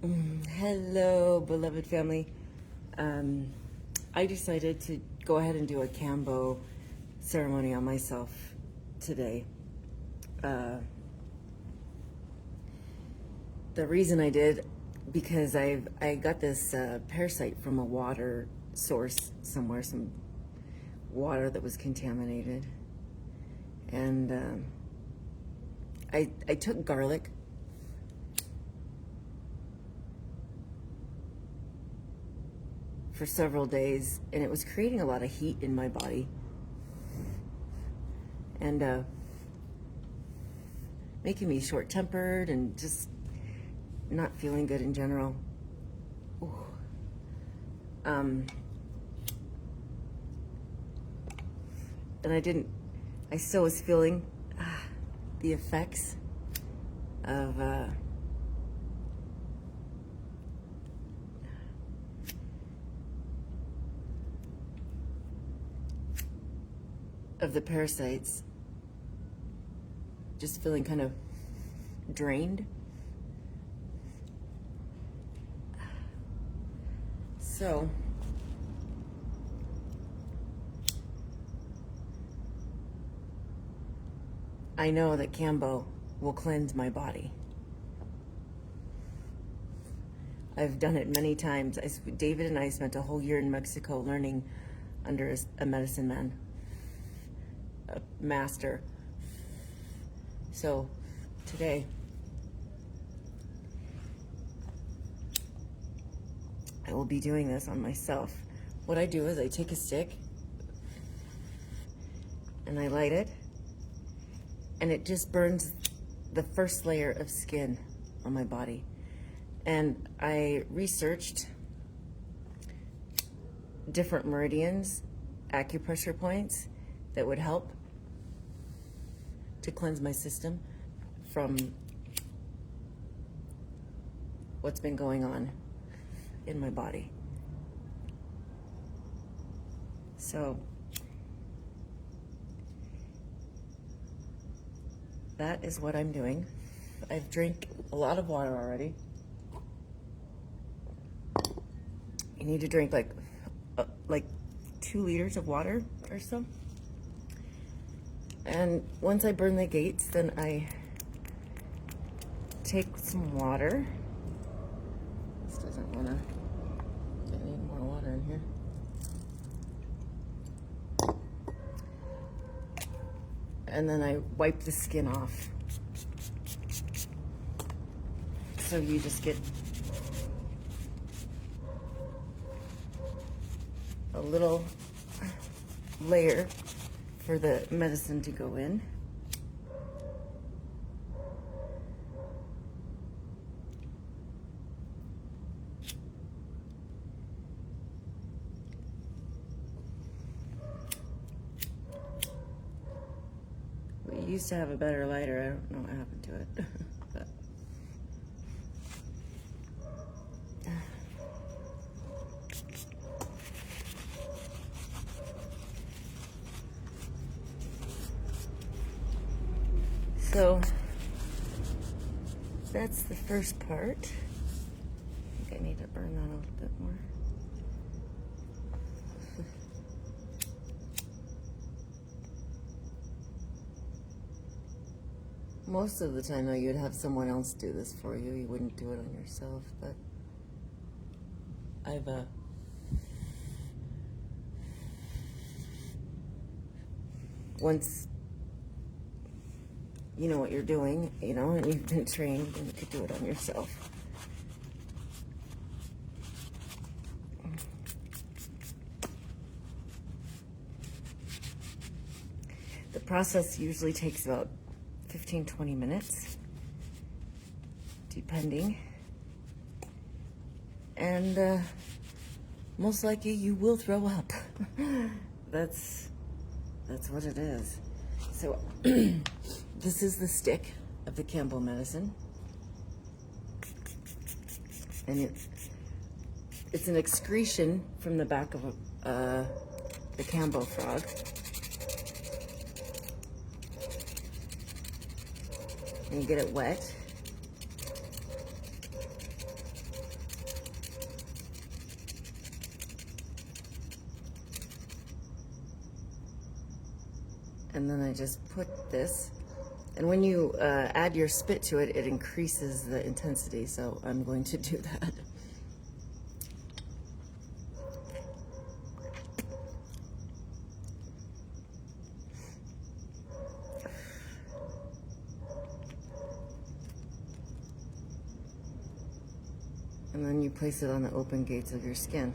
Hello, beloved family. I decided to go ahead and do a Kambo ceremony on myself today. The reason I did, because I got this parasite from a water source somewhere, some water that was contaminated. And I took garlic. For several days, and it was creating a lot of heat in my body, and making me short-tempered and just not feeling good in general. And I still was feeling the effects of the parasites, just feeling kind of drained. So I know that Kambo will cleanse my body. I've done it many times. David and I spent a whole year in Mexico learning under a medicine man, a master. So today I will be doing this on myself. What I do is I take a stick and I light it, and it just burns the first layer of skin on my body. And I researched different meridians, acupressure points that would help to cleanse my system from what's been going on in my body. So that is what I'm doing. I've drank a lot of water already. You need to drink like 2 liters of water or so. And once I burn the gates, then I take some water. This doesn't want to get any more water in here. And then I wipe the skin off. So you just get a little layer for the medicine to go in. We used to have a better lighter. I don't know what happened to it. But so that's the first part. I think I need to burn that a little bit more. Most of the time, though, you'd have someone else do this for you. You wouldn't do it on yourself, but I've once you know what you're doing, and you've been trained, and you could do it on yourself. The process usually takes about 15-20 minutes, depending. And most likely you will throw up. That's what it is. So this is the stick of the Kambo medicine. And it's an excretion from the back of the Kambo frog. And you get it wet. And then I just put this. And when you add your spit to it, it increases the intensity. So I'm going to do that. And then you place it on the open gates of your skin.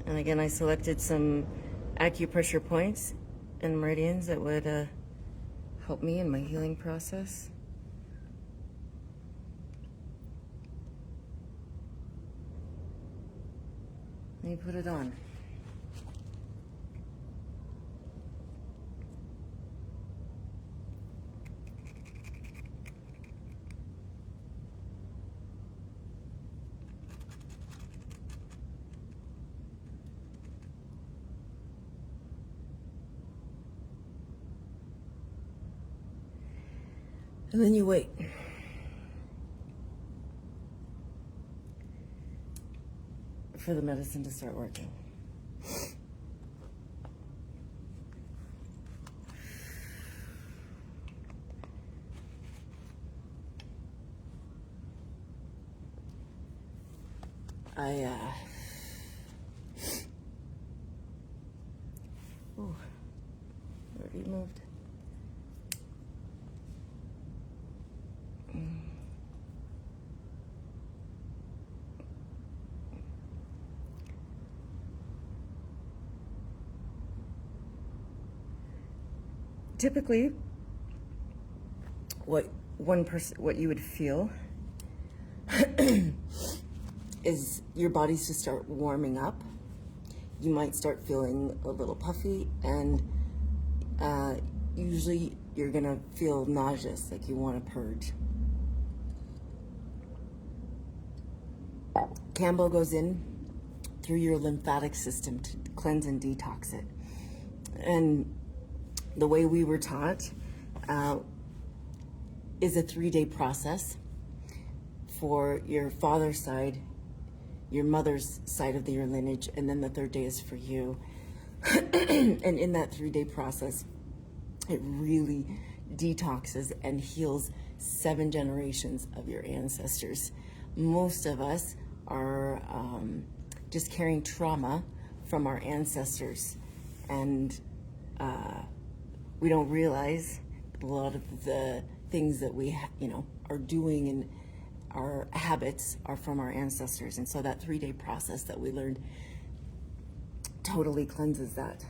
And again, I selected some acupressure points and meridians that would help me in my healing process. And you put it on. And then you wait. For the medicine to start working. Already moved. Typically, what you would feel is your bodies to start warming up. You might start feeling a little puffy, and usually you're gonna feel nauseous, like you want to purge. Kambo goes in through your lymphatic system to cleanse and detox it. And the way we were taught is a 3-day process for your father's side, your mother's side of your lineage, and then the 3rd day is for you. And in that 3-day process, it really detoxes and heals 7 generations of your ancestors. Most of us are just carrying trauma from our ancestors, and we don't realize a lot of the things that we are doing and our habits are from our ancestors. And so that 3-day process that we learned totally cleanses that.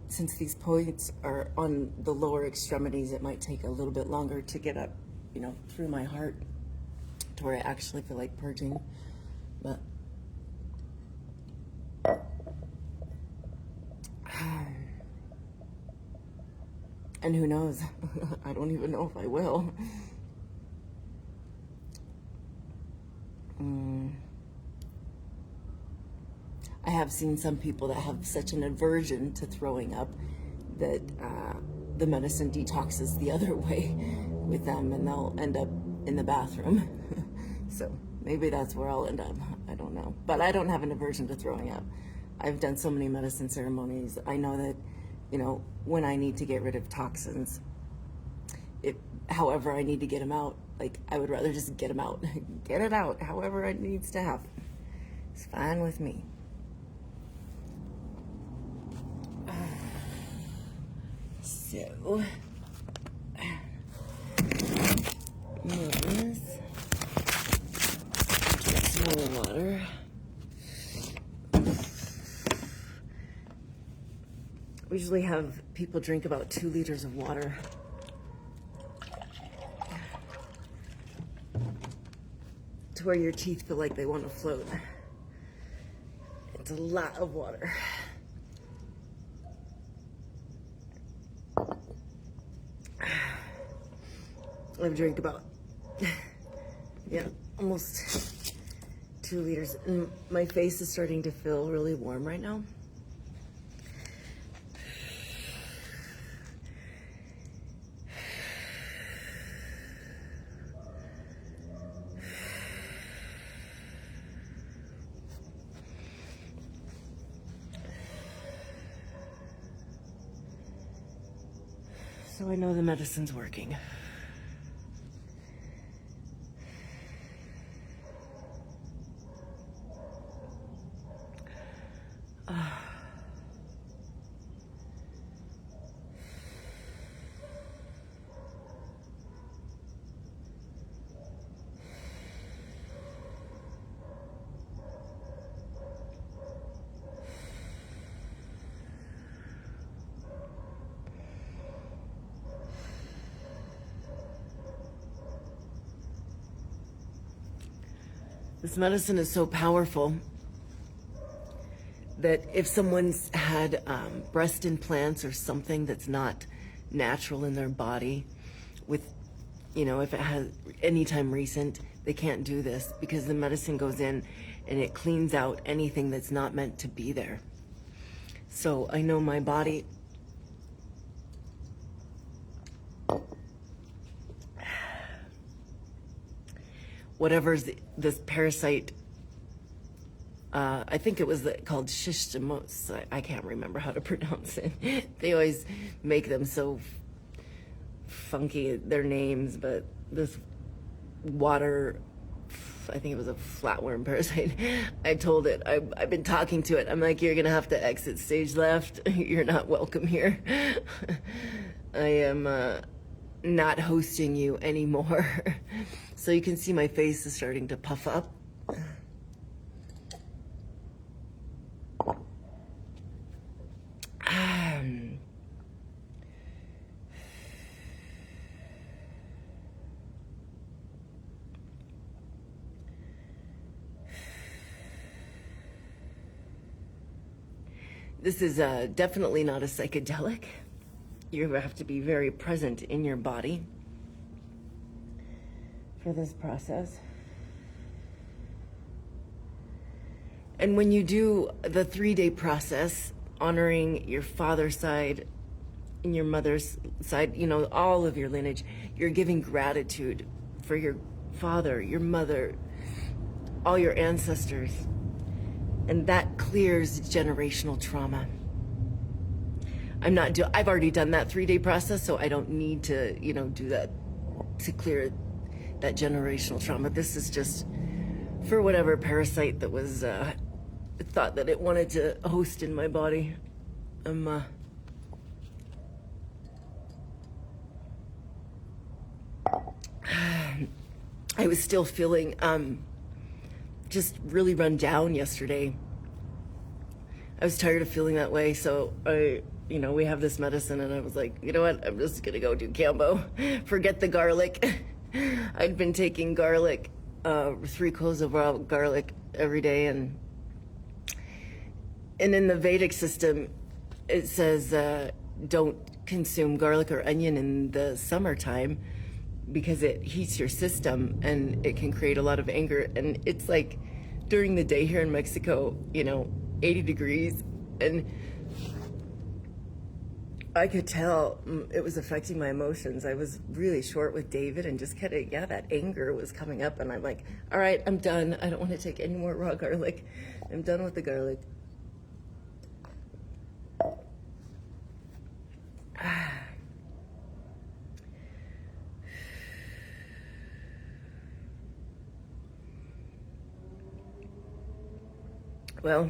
Since these points are on the lower extremities, it might take a little bit longer to get up, through my heart to where I actually feel like purging. But and who knows? I don't even know if I will. I have seen some people that have such an aversion to throwing up that the medicine detoxes the other way with them, and they'll end up in the bathroom. So maybe that's where I'll end up. I don't know. But I don't have an aversion to throwing up. I've done so many medicine ceremonies. I know that, when I need to get rid of toxins, however I need to get them out, like I would rather just get them out. Get it out, however it needs to happen. It's fine with me. So, move this. Get some more water. We usually have people drink about 2 liters of water. To where your teeth feel like they want to float. It's a lot of water. I've drank about, almost 2 liters. And my face is starting to feel really warm right now. So I know the medicine's working. This medicine is so powerful that if someone's had breast implants or something that's not natural in their body, with, if it has any time recent, they can't do this because the medicine goes in and it cleans out anything that's not meant to be there. So I know my body, whatever's this parasite, I think it was called shishimos. I can't remember how to pronounce it. They always make them so funky, their names, but this water, I think it was a flatworm parasite. I told it, I've been talking to it. I'm like, you're gonna have to exit stage left. You're not welcome here. I am not hosting you anymore. So you can see my face is starting to puff up. This is definitely not a psychedelic. You have to be very present in your body for this process. And when you do the 3-day process, honoring your father's side and your mother's side, all of your lineage, you're giving gratitude for your father, your mother, all your ancestors. And that clears generational trauma. I've already done that 3-day process, so I don't need to, do that to clear that generational trauma. This is just for whatever parasite that was thought that it wanted to host in my body. I was still feeling just really run down yesterday. I was tired of feeling that way, so we have this medicine, and I was like, you know what, I'm just gonna go do Kambo. Forget the garlic. I'd been taking garlic, 3 cloves of raw garlic every day, and in the Vedic system, it says don't consume garlic or onion in the summertime because it heats your system and it can create a lot of anger. And it's like during the day here in Mexico, 80 degrees, and I could tell it was affecting my emotions. I was really short with David and just kind of, that anger was coming up, and I'm like, all right, I'm done. I don't want to take any more raw garlic. I'm done with the garlic. Well,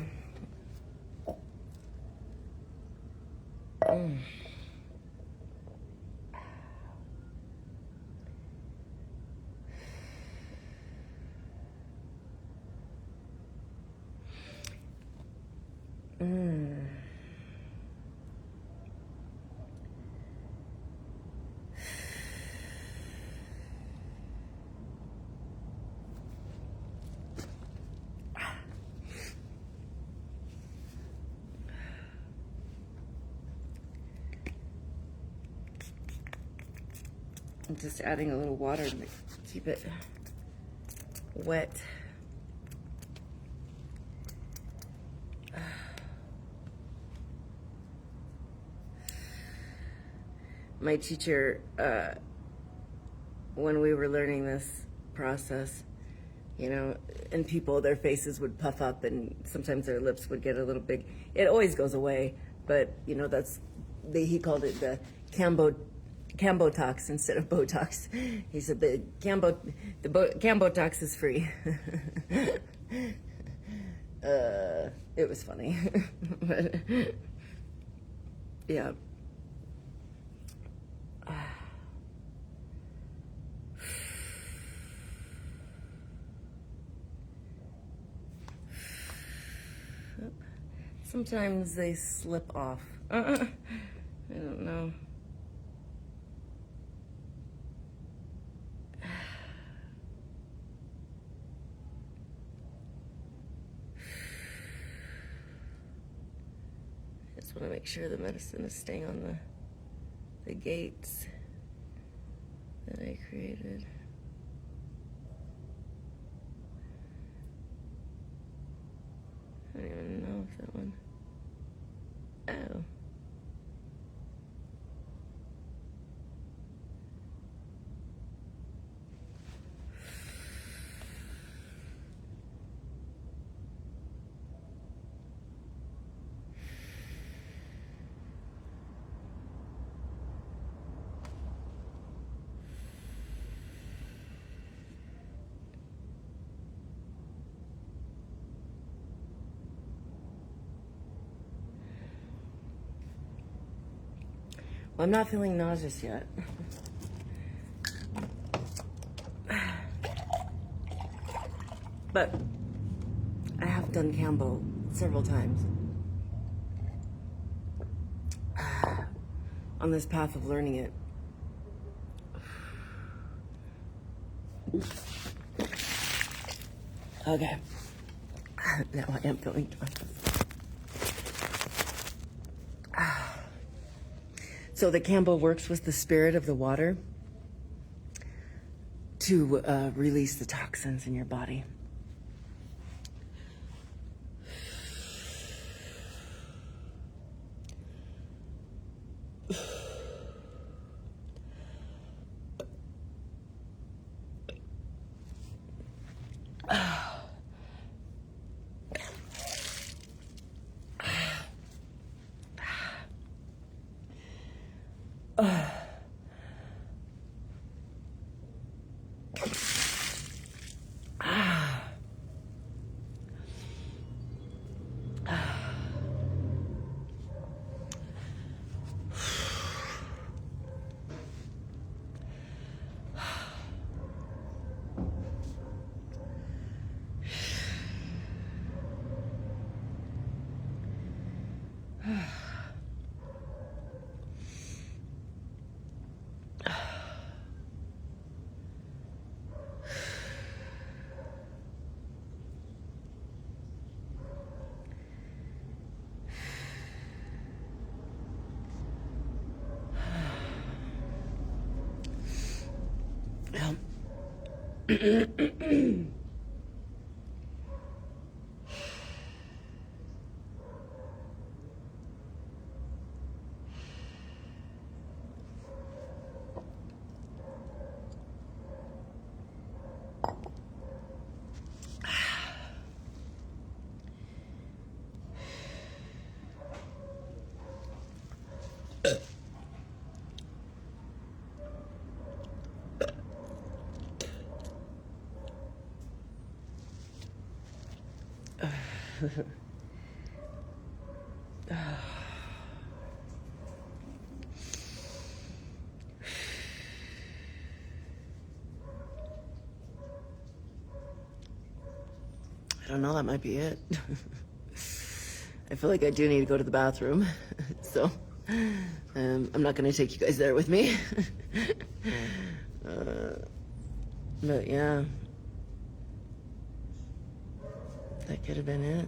I'm just adding a little water to keep it wet. My teacher, when we were learning this process, and people, their faces would puff up and sometimes their lips would get a little big. It always goes away, but he called it the Kambo Kambo tox instead of Botox. He said the Kambo tox is free. It was funny. But, yeah. Sometimes they slip off. I don't know. Just want to make sure the medicine is staying on the gates that I created. I don't even know if that one. Oh. Well, I'm not feeling nauseous yet. But I have done Kambo several times on this path of learning it. Okay. Now I am feeling nauseous. So the Kambo works with the spirit of the water to release the toxins in your body. I don't know, that might be it. I feel like I do need to go to the bathroom. So, I'm not going to take you guys there with me. But yeah. That could have been it.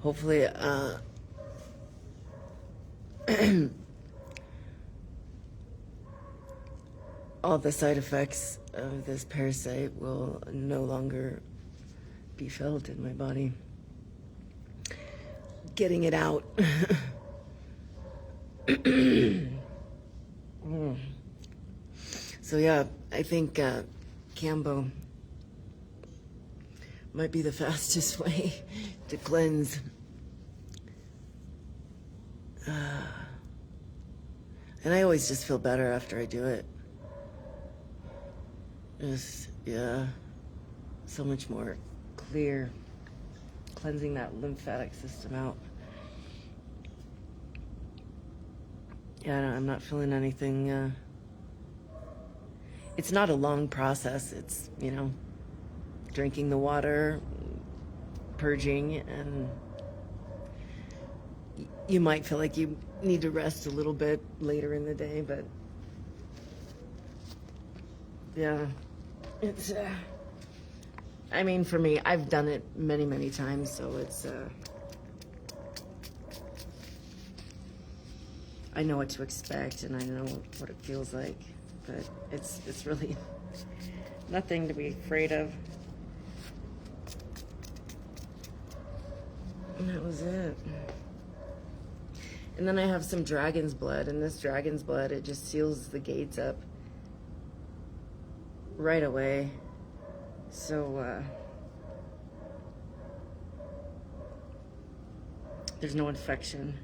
Hopefully, all the side effects of this parasite will no longer be felt in my body. Getting it out. So yeah, I think Kambo might be the fastest way to cleanse. And I always just feel better after I do it. Just, yeah, so much more clear, cleansing that lymphatic system out. Yeah, I'm not feeling anything. It's not a long process. It's, drinking the water, purging, and you might feel like you need to rest a little bit later in the day, but yeah, it's, I mean, for me, I've done it many, many times, so it's, I know what to expect, and I know what it feels like, but it's really nothing to be afraid of. And that was it. And then I have some dragon's blood, and this dragon's blood, it just seals the gates up right away. So, there's no infection.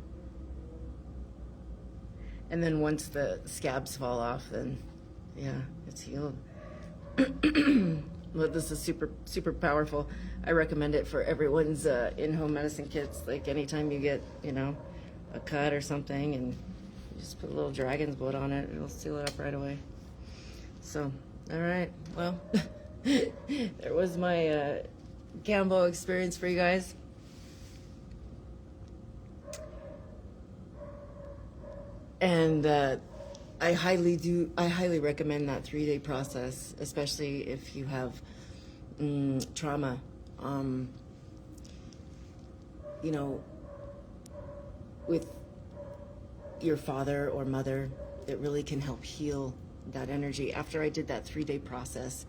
And then once the scabs fall off, then, yeah, it's healed. Well, this is super, super powerful. I recommend it for everyone's in-home medicine kits. Like anytime you get, a cut or something, and you just put a little dragon's blood on it, it'll seal it up right away. So, all right, well, there was my Kambo experience for you guys. And I highly recommend that 3-day process, especially if you have trauma. With your father or mother, it really can help heal that energy. After I did that 3-day process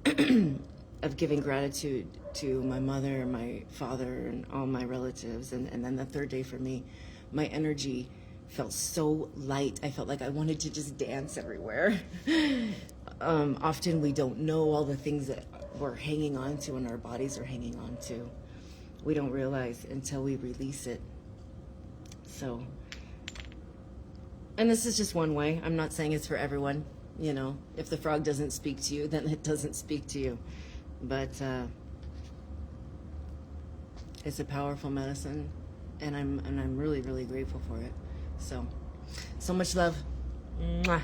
of giving gratitude to my mother, my father, and all my relatives, and then the 3rd day for me, my energy felt so light. I felt like I wanted to just dance everywhere. Often we don't know all the things that we're hanging on to and our bodies are hanging on to. We don't realize until we release it. So, and this is just one way. I'm not saying it's for everyone. If the frog doesn't speak to you, then it doesn't speak to you. But it's a powerful medicine, and I'm really, really grateful for it. So much love. Mwah.